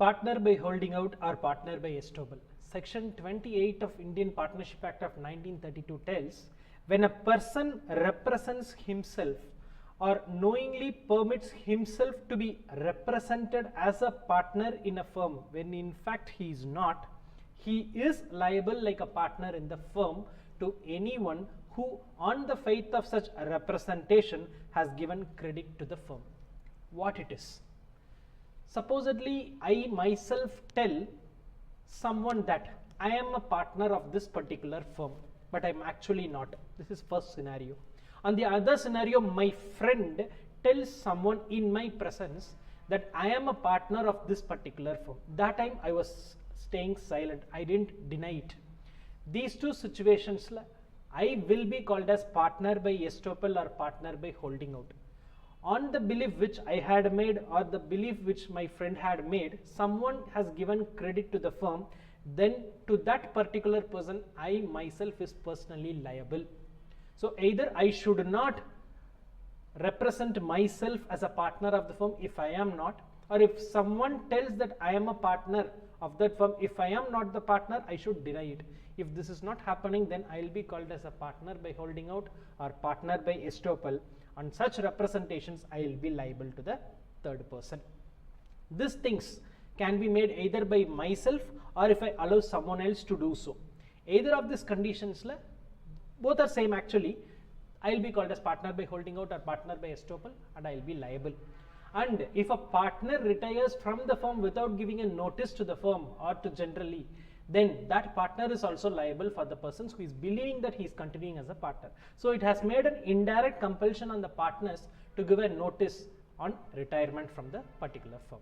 Partner by holding out or partner by estoppel. Section 28 of Indian Partnership Act of 1932 tells, when a person represents himself or knowingly permits himself to be represented as a partner in a firm when in fact he is not, he is liable like a partner in the firm to anyone who on the faith of such a representation has given credit to the firm. What it is? Supposedly, I myself tell someone that I am a partner of this particular firm, but I am actually not. This is first scenario. On the other scenario, my friend tells someone in my presence that I am a partner of this particular firm. That time I was staying silent. I didn't deny it. These two situations, I will be called as partner by estoppel or partner by holding out. On the belief which I had made or the belief which my friend had made, someone has given credit to the firm, then to that particular person I myself is personally liable. So either I should not represent myself as a partner of the firm if I am not, or if someone tells that I am a partner of that firm, if I am not the partner, I should deny it. If this is not happening, then I will be called as a partner by holding out or partner by estoppel. On such representations, I will be liable to the third person. These things can be made either by myself or if I allow someone else to do so. Either of these conditions, both are same actually. I will be called as partner by holding out or partner by estoppel, and I will be liable. And if a partner retires from the firm without giving a notice to the firm or to generally, then that partner is also liable for the persons who is believing that he is continuing as a partner. So it has made an indirect compulsion on the partners to give a notice on retirement from the particular firm.